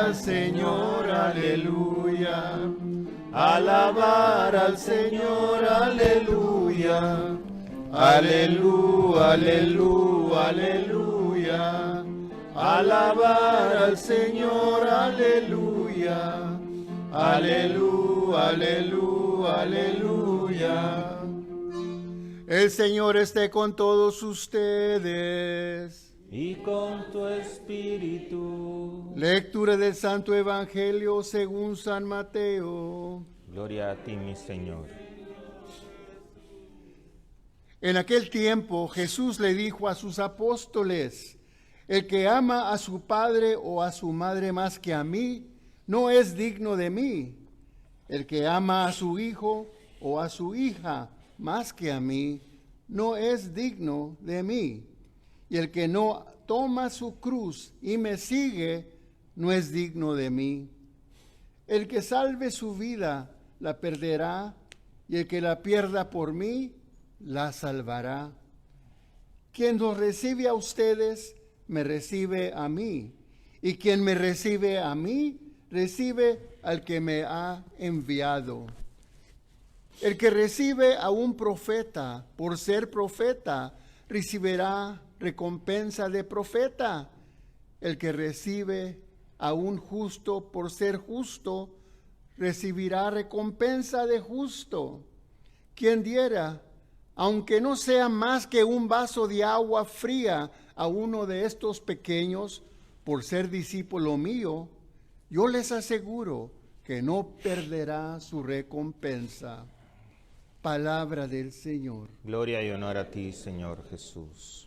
al Señor, aleluya. Alabar al Señor, aleluya. Aleluya, aleluya, aleluya. Alabar al Señor, aleluya. Aleluya, aleluya, aleluya. El Señor esté con todos ustedes. Y con tu espíritu. Lectura del Santo Evangelio según San Mateo. Gloria a ti, mi Señor. En aquel tiempo Jesús le dijo a sus apóstoles: el que ama a su padre o a su madre más que a mí, no es digno de mí. El que ama a su hijo o a su hija más que a mí, no es digno de mí. Y el que no toma su cruz y me sigue, no es digno de mí. El que salve su vida, la perderá, y el que la pierda por mí, la salvará. Quien los recibe a ustedes, me recibe a mí. Y quien me recibe a mí, recibe al que me ha enviado. El que recibe a un profeta por ser profeta, recibirá recompensa de profeta. El que recibe a un justo por ser justo, recibirá recompensa de justo. Quien diera, aunque no sea más que un vaso de agua fría a uno de estos pequeños, por ser discípulo mío, yo les aseguro que no perderá su recompensa. Palabra del Señor. Gloria y honor a ti, Señor Jesús.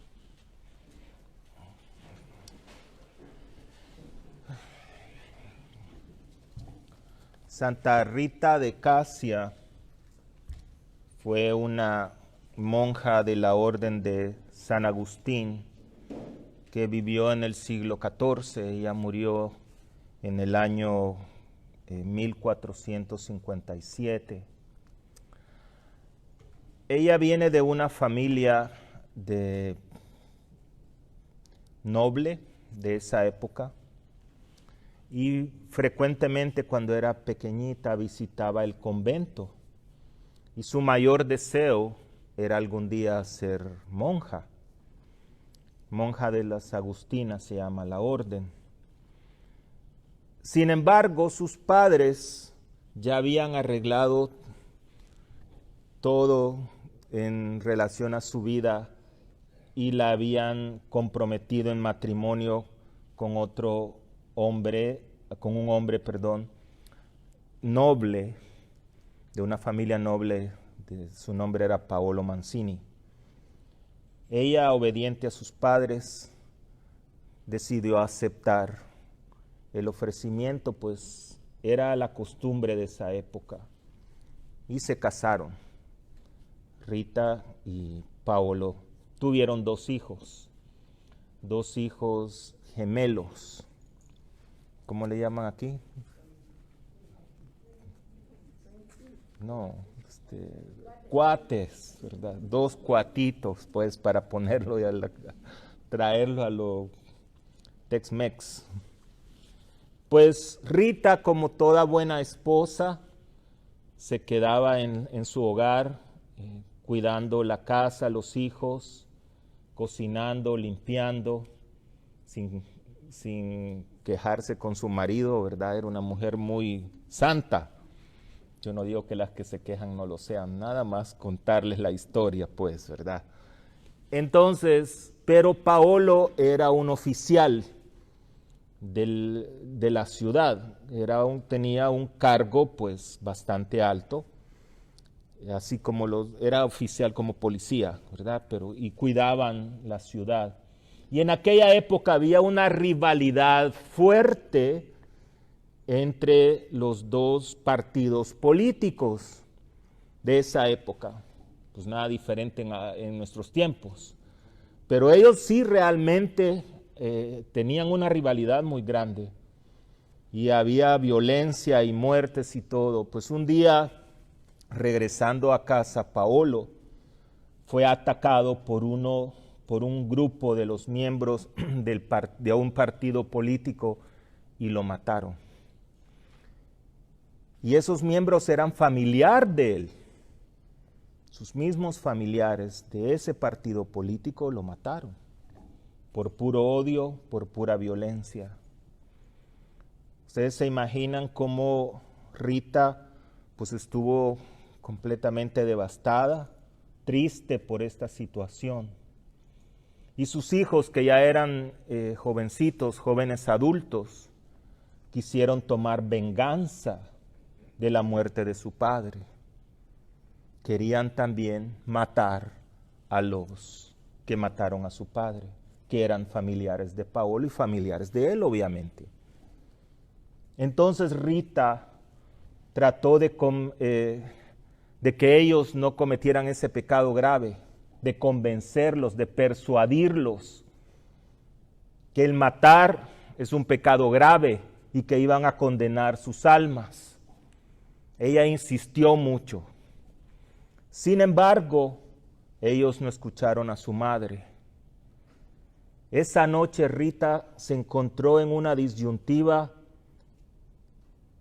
Santa Rita de Casia fue una monja de la Orden de San Agustín que vivió en el siglo XIV. Ella murió en el año 1457. Ella viene de una familia noble de esa época y frecuentemente cuando era pequeñita visitaba el convento y su mayor deseo era algún día ser monja. Monja de las Agustinas se llama la orden. Sin embargo, sus padres ya habían arreglado todo en relación a su vida y la habían comprometido en matrimonio con un hombre, noble, de una familia noble, su nombre era Paolo Mancini. Ella, obediente a sus padres, decidió aceptar el ofrecimiento, pues era la costumbre de esa época, y se casaron. Rita y Paolo tuvieron dos hijos gemelos. ¿Cómo le llaman aquí? No, cuates, ¿verdad? Dos cuatitos, pues, para ponerlo y traerlo a lo Tex-Mex. Pues Rita, como toda buena esposa, se quedaba en su hogar, cuidando la casa, los hijos, cocinando, limpiando, sin quejarse con su marido, ¿verdad? Era una mujer muy santa. Yo no digo que las que se quejan no lo sean, nada más contarles la historia, pues, ¿verdad? Entonces, pero Paolo era un oficial de la ciudad, tenía un cargo, pues, bastante alto, así como era oficial como policía, ¿verdad? Y cuidaban la ciudad. Y en aquella época había una rivalidad fuerte entre los dos partidos políticos de esa época. Pues nada diferente en nuestros tiempos. Pero ellos sí realmente tenían una rivalidad muy grande. Y había violencia y muertes y todo. Pues un día, regresando a casa, Paolo fue atacado por un grupo de los miembros de un partido político y lo mataron. Y esos miembros eran familiar de él. Sus mismos familiares de ese partido político lo mataron por puro odio, por pura violencia. Ustedes se imaginan cómo Rita pues estuvo completamente devastada, triste por esta situación. Y sus hijos, que ya eran jovencitos, jóvenes adultos, quisieron tomar venganza de la muerte de su padre. Querían también matar a los que mataron a su padre, que eran familiares de Paolo y familiares de él, obviamente. Entonces Rita trató de que ellos no cometieran ese pecado grave, de convencerlos, de persuadirlos que el matar es un pecado grave y que iban a condenar sus almas. Ella insistió mucho. Sin embargo, ellos no escucharon a su madre. Esa noche Rita se encontró en una disyuntiva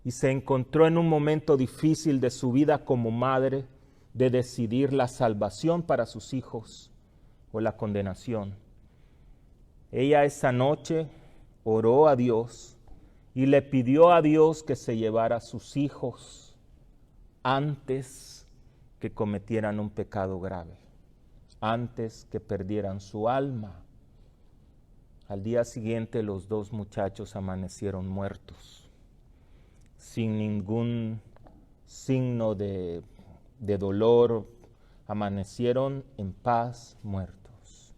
y se encontró en un momento difícil de su vida como madre, de decidir la salvación para sus hijos o la condenación. Ella esa noche oró a Dios y le pidió a Dios que se llevara a sus hijos antes que cometieran un pecado grave, antes que perdieran su alma. Al día siguiente los dos muchachos amanecieron muertos, sin ningún signo de dolor, amanecieron en paz muertos.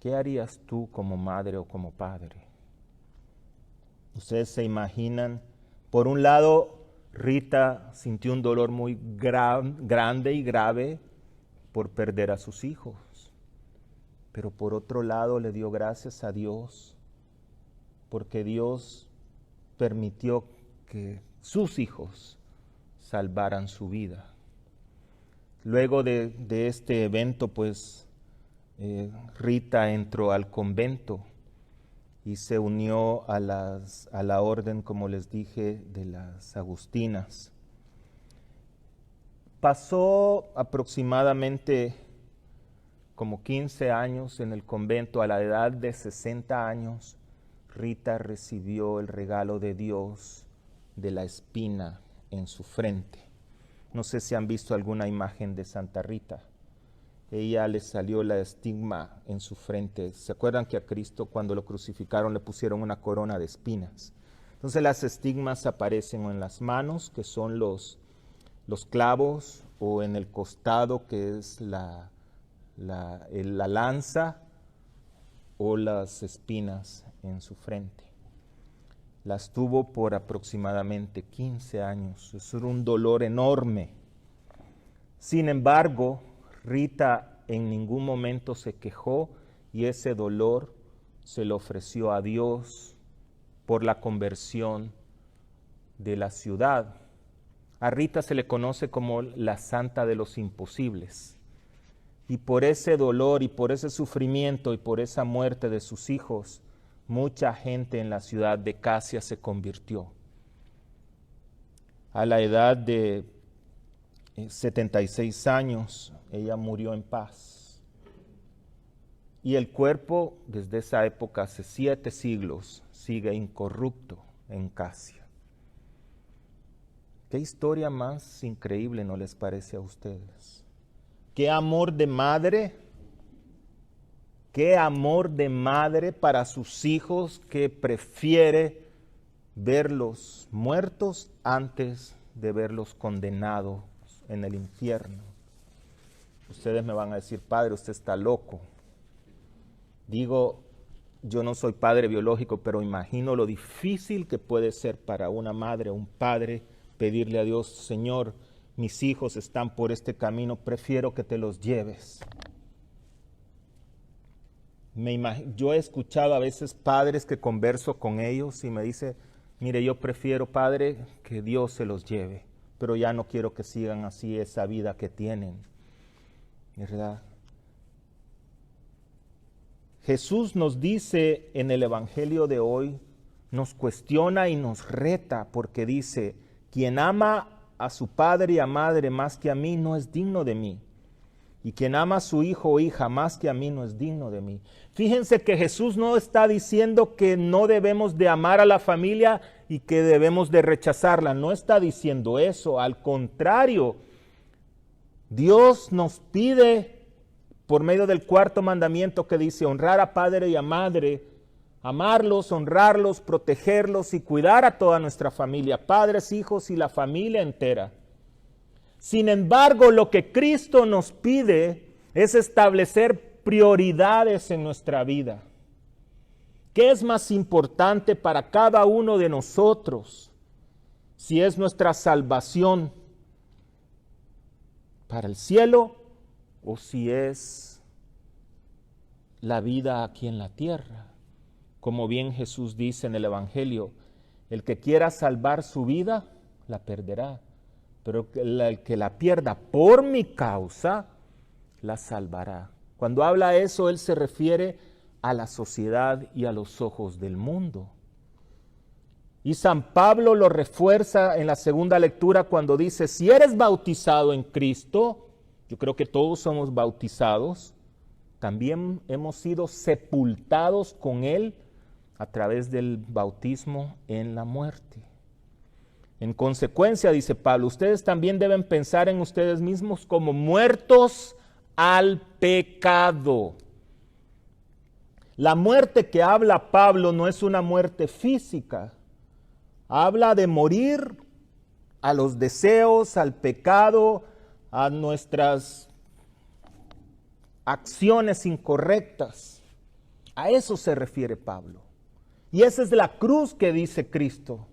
¿Qué harías tú como madre o como padre? Ustedes se imaginan, por un lado, Rita sintió un dolor muy grande y grave por perder a sus hijos, pero por otro lado le dio gracias a Dios porque Dios permitió que sus hijos salvaran su vida. Luego de este evento, pues Rita entró al convento y se unió a la orden, como les dije, de las agustinas. Pasó aproximadamente como 15 años en el convento. A la edad de 60 años, Rita recibió el regalo de Dios de la espina en su frente. No sé si han visto alguna imagen de Santa Rita. Ella le salió la estigma en su frente. ¿Se acuerdan que a Cristo cuando lo crucificaron le pusieron una corona de espinas? Entonces las estigmas aparecen en las manos, que son los clavos, o en el costado, que es la lanza, o las espinas en su frente. Las tuvo por aproximadamente 15 años. Eso era un dolor enorme. Sin embargo, Rita en ningún momento se quejó y ese dolor se lo ofreció a Dios por la conversión de la ciudad. A Rita se le conoce como la santa de los imposibles. Y por ese dolor y por ese sufrimiento y por esa muerte de sus hijos, mucha gente en la ciudad de Casia se convirtió. A la edad de 76 años, ella murió en paz. Y el cuerpo, desde esa época, hace 7 siglos, sigue incorrupto en Casia. ¿Qué historia más increíble no les parece a ustedes? ¡Qué amor de madre! ¡Qué amor de madre para sus hijos, que prefiere verlos muertos antes de verlos condenados en el infierno! Ustedes me van a decir: padre, usted está loco. Digo, yo no soy padre biológico, pero imagino lo difícil que puede ser para una madre o un padre pedirle a Dios: Señor, mis hijos están por este camino, prefiero que te los lleves. Yo he escuchado a veces padres que converso con ellos y me dice: mire, yo prefiero, padre, que Dios se los lleve, pero ya no quiero que sigan así esa vida que tienen, ¿verdad? Jesús nos dice en el Evangelio de hoy nos cuestiona y nos reta porque dice, quien ama a su padre y a madre más que a mí no es digno de mí. Y quien ama a su hijo o hija más que a mí no es digno de mí. Fíjense que Jesús no está diciendo que no debemos de amar a la familia y que debemos de rechazarla. No está diciendo eso. Al contrario, Dios nos pide por medio del cuarto mandamiento que dice honrar a padre y a madre, amarlos, honrarlos, protegerlos y cuidar a toda nuestra familia, padres, hijos y la familia entera. Sin embargo, lo que Cristo nos pide es establecer prioridades en nuestra vida. ¿Qué es más importante para cada uno de nosotros? Si es nuestra salvación para el cielo o si es la vida aquí en la tierra. Como bien Jesús dice en el Evangelio, el que quiera salvar su vida, la perderá. Pero el que la pierda por mi causa, la salvará. Cuando habla eso, él se refiere a la sociedad y a los ojos del mundo. Y San Pablo lo refuerza en la segunda lectura cuando dice, si eres bautizado en Cristo, yo creo que todos somos bautizados, también hemos sido sepultados con Él a través del bautismo en la muerte. En consecuencia, dice Pablo, ustedes también deben pensar en ustedes mismos como muertos al pecado. La muerte que habla Pablo no es una muerte física. Habla de morir a los deseos, al pecado, a nuestras acciones incorrectas. A eso se refiere Pablo. Y esa es la cruz que dice Cristo.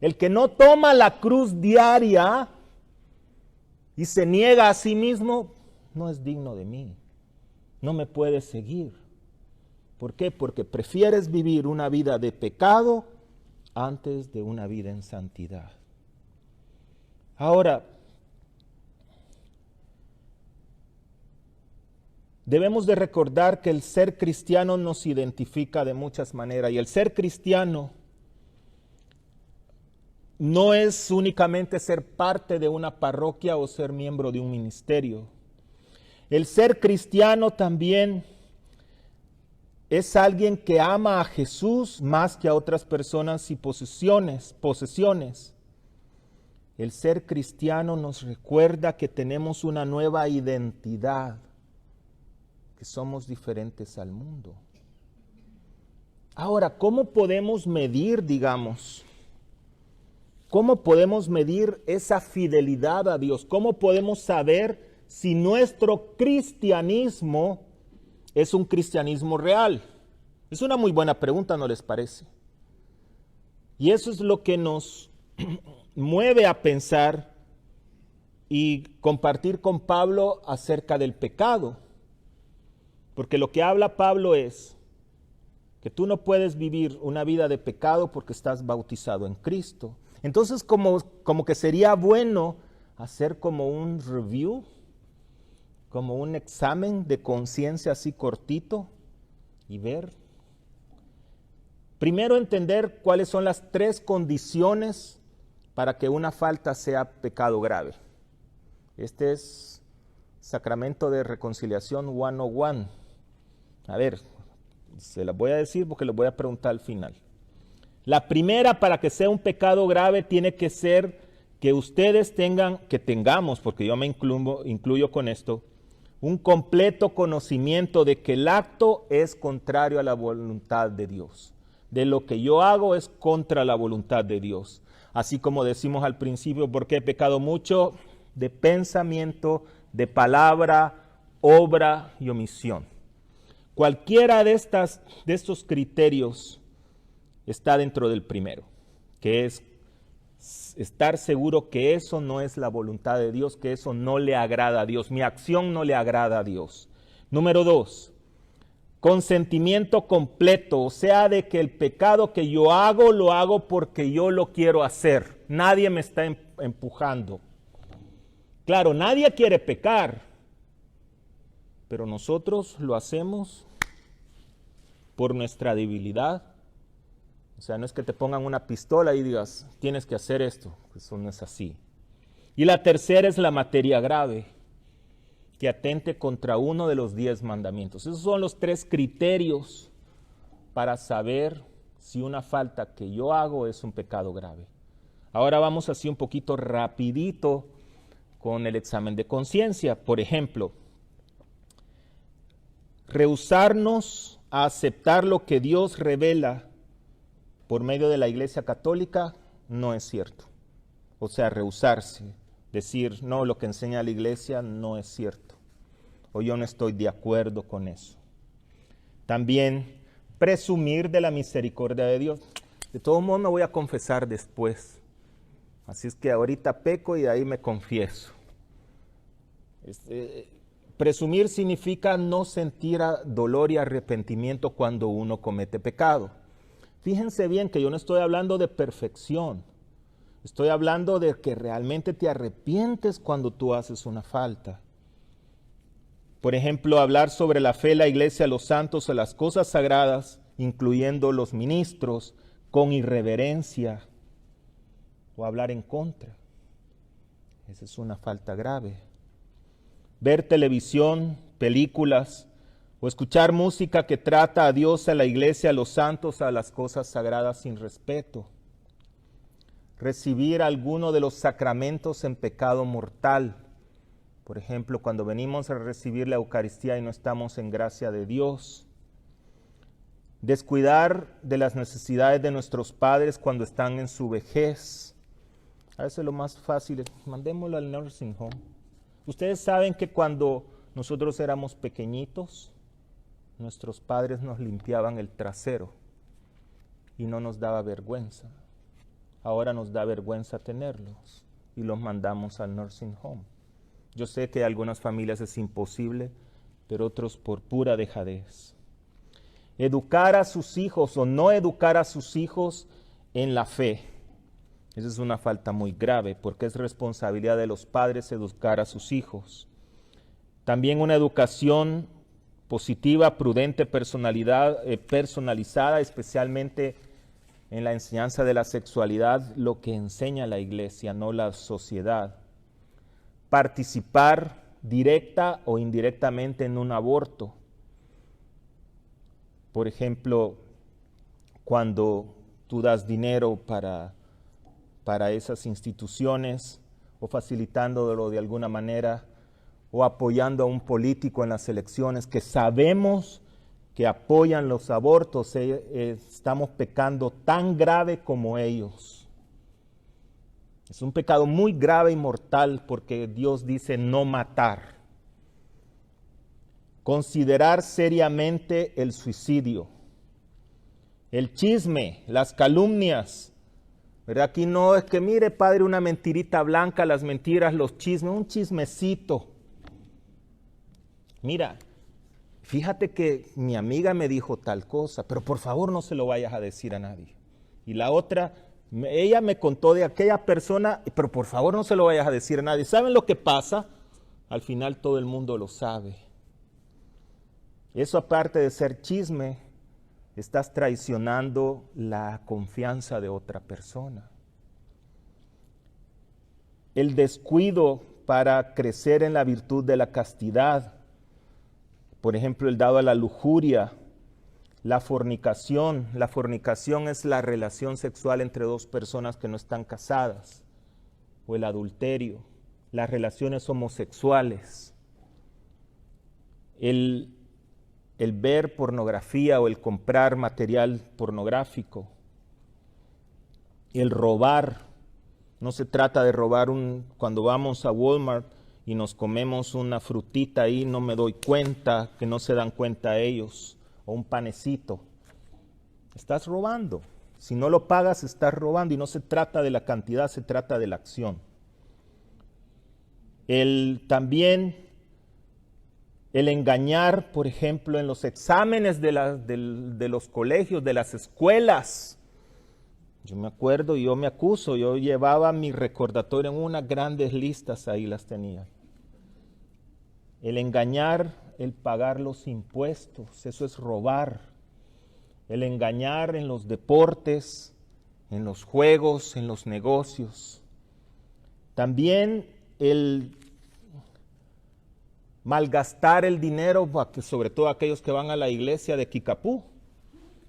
El que no toma la cruz diaria y se niega a sí mismo, no es digno de mí. No me puede seguir. ¿Por qué? Porque prefieres vivir una vida de pecado antes de una vida en santidad. Ahora, debemos de recordar que el ser cristiano nos identifica de muchas maneras y el ser cristiano no es únicamente ser parte de una parroquia o ser miembro de un ministerio. El ser cristiano también es alguien que ama a Jesús más que a otras personas y posesiones. El ser cristiano nos recuerda que tenemos una nueva identidad, que somos diferentes al mundo. Ahora, ¿cómo podemos medir, ¿cómo podemos medir esa fidelidad a Dios? ¿Cómo podemos saber si nuestro cristianismo es un cristianismo real? Es una muy buena pregunta, ¿no les parece? Y eso es lo que nos mueve a pensar y compartir con Pablo acerca del pecado. Porque lo que habla Pablo es que tú no puedes vivir una vida de pecado porque estás bautizado en Cristo. Entonces, como que sería bueno hacer como un review, como un examen de conciencia así cortito y ver. Primero entender cuáles son las 3 condiciones para que una falta sea pecado grave. Este es Sacramento de Reconciliación 101. A ver, se las voy a decir porque les voy a preguntar al final. La primera, para que sea un pecado grave, tiene que ser que ustedes tengamos, porque yo me incluyo con esto, un completo conocimiento de que el acto es contrario a la voluntad de Dios. De lo que yo hago es contra la voluntad de Dios. Así como decimos al principio, porque he pecado mucho de pensamiento, de palabra, obra y omisión. Cualquiera de estos criterios está dentro del primero, que es estar seguro que eso no es la voluntad de Dios, que eso no le agrada a Dios, mi acción no le agrada a Dios. Número 2, consentimiento completo, o sea, de que el pecado que yo hago, lo hago porque yo lo quiero hacer. Nadie me está empujando. Claro, nadie quiere pecar, pero nosotros lo hacemos por nuestra debilidad, O sea, no es que te pongan una pistola y digas, tienes que hacer esto. Eso no es así. Y la tercera es la materia grave, que atente contra uno de los 10 mandamientos. Esos son los 3 criterios para saber si una falta que yo hago es un pecado grave. Ahora vamos así un poquito rapidito con el examen de conciencia. Por ejemplo, rehusarnos a aceptar lo que Dios revela por medio de la Iglesia Católica no es cierto. O sea, rehusarse, decir, no, lo que enseña la Iglesia no es cierto. O yo no estoy de acuerdo con eso. También presumir de la misericordia de Dios. De todo modo me voy a confesar después. Así es que ahorita peco y de ahí me confieso. Presumir significa no sentir dolor y arrepentimiento cuando uno comete pecado. Fíjense bien que yo no estoy hablando de perfección. Estoy hablando de que realmente te arrepientes cuando tú haces una falta. Por ejemplo, hablar sobre la fe, la iglesia, los santos, las cosas sagradas, incluyendo los ministros, con irreverencia, o hablar en contra. Esa es una falta grave. Ver televisión, películas, o escuchar música que trata a Dios, a la iglesia, a los santos, a las cosas sagradas sin respeto. Recibir alguno de los sacramentos en pecado mortal. Por ejemplo, cuando venimos a recibir la Eucaristía y no estamos en gracia de Dios. Descuidar de las necesidades de nuestros padres cuando están en su vejez. A veces lo más fácil es, mandémoslo al nursing home. Ustedes saben que cuando nosotros éramos pequeñitos, nuestros padres nos limpiaban el trasero y no nos daba vergüenza. Ahora nos da vergüenza tenerlos y los mandamos al nursing home. Yo sé que en algunas familias es imposible, pero otros por pura dejadez. Educar a sus hijos o no educar a sus hijos en la fe. Esa es una falta muy grave porque es responsabilidad de los padres educar a sus hijos. También una educación positiva, prudente, personalizada, especialmente en la enseñanza de la sexualidad, lo que enseña la iglesia, no la sociedad. Participar directa o indirectamente en un aborto. Por ejemplo, cuando tú das dinero para esas instituciones o facilitándolo de alguna manera o apoyando a un político en las elecciones que sabemos que apoyan los abortos, estamos pecando tan grave como ellos. Es un pecado muy grave y mortal porque Dios dice no matar. Considerar seriamente el suicidio, el chisme, las calumnias. ¿Verdad? Aquí no es que mire, padre, una mentirita blanca, las mentiras, los chismes, un chismecito. Mira, fíjate que mi amiga me dijo tal cosa, pero por favor no se lo vayas a decir a nadie. Y la otra, ella me contó de aquella persona, pero por favor no se lo vayas a decir a nadie. ¿Saben lo que pasa? Al final todo el mundo lo sabe. Eso aparte de ser chisme, estás traicionando la confianza de otra persona. El descuido para crecer en la virtud de la castidad. Por ejemplo, el dado a la lujuria, la fornicación. La fornicación es la relación sexual entre dos personas que no están casadas. O el adulterio, las relaciones homosexuales. El ver pornografía o el comprar material pornográfico. El robar. No se trata de robar cuando vamos a Walmart y nos comemos una frutita ahí, no me doy cuenta, que no se dan cuenta ellos, o un panecito. Estás robando. Si no lo pagas, estás robando, y no se trata de la cantidad, se trata de la acción. También el engañar, por ejemplo, en los exámenes de los colegios, de las escuelas. Yo me acuerdo, yo me acuso, yo llevaba mi recordatorio en unas grandes listas, ahí las tenía. El engañar, el pagar los impuestos, eso es robar. el engañar en los deportes, en los juegos, en los negocios. También el malgastar el dinero, sobre todo aquellos que van a la iglesia de Kikapú,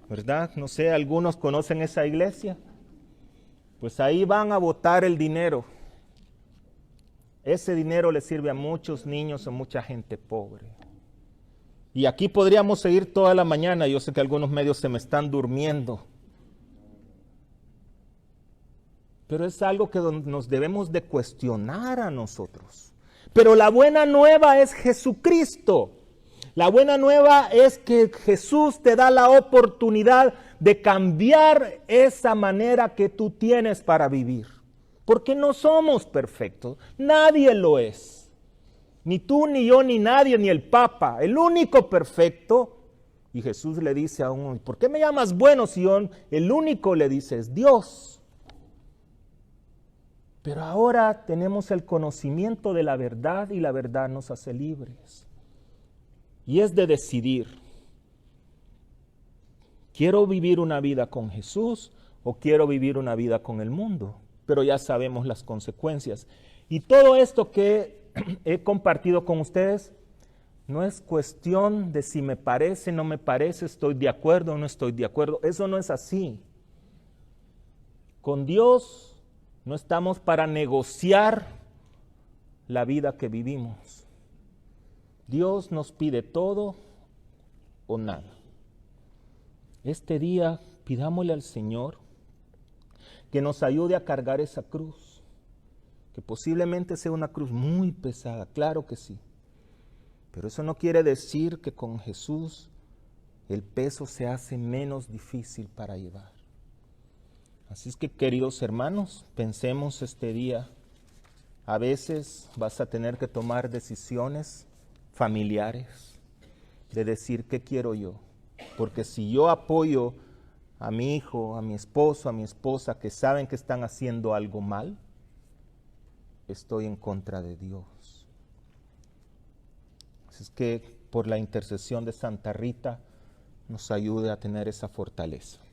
¿verdad? No sé, algunos conocen esa iglesia. Pues ahí van a botar el dinero. Ese dinero le sirve a muchos niños, a mucha gente pobre. Y aquí podríamos seguir toda la mañana. Yo sé que algunos medios se me están durmiendo. Pero es algo que nos debemos de cuestionar a nosotros. Pero la buena nueva es Jesucristo. La buena nueva es que Jesús te da la oportunidad de cambiar esa manera que tú tienes para vivir. Porque no somos perfectos. Nadie lo es. Ni tú, ni yo, ni nadie, ni el Papa. El único perfecto. Y Jesús le dice a uno, ¿por qué me llamas bueno, Sion? El único, le dice, es Dios. Pero ahora tenemos el conocimiento de la verdad y la verdad nos hace libres. Y es de decidir, ¿quiero vivir una vida con Jesús o quiero vivir una vida con el mundo? Pero ya sabemos las consecuencias. Y todo esto que he compartido con ustedes no es cuestión de si me parece, no me parece, estoy de acuerdo o no estoy de acuerdo. Eso no es así. Con Dios no estamos para negociar la vida que vivimos. Dios nos pide todo o nada. Este día pidámosle al Señor que nos ayude a cargar esa cruz, que posiblemente sea una cruz muy pesada, claro que sí. Pero eso no quiere decir que con Jesús el peso se hace menos difícil para llevar. Así es que, queridos hermanos, pensemos este día. A veces vas a tener que tomar decisiones familiares de decir qué quiero yo. Porque si yo apoyo a mi hijo, a mi esposo, a mi esposa, que saben que están haciendo algo mal, estoy en contra de Dios. Así es que por la intercesión de Santa Rita nos ayude a tener esa fortaleza.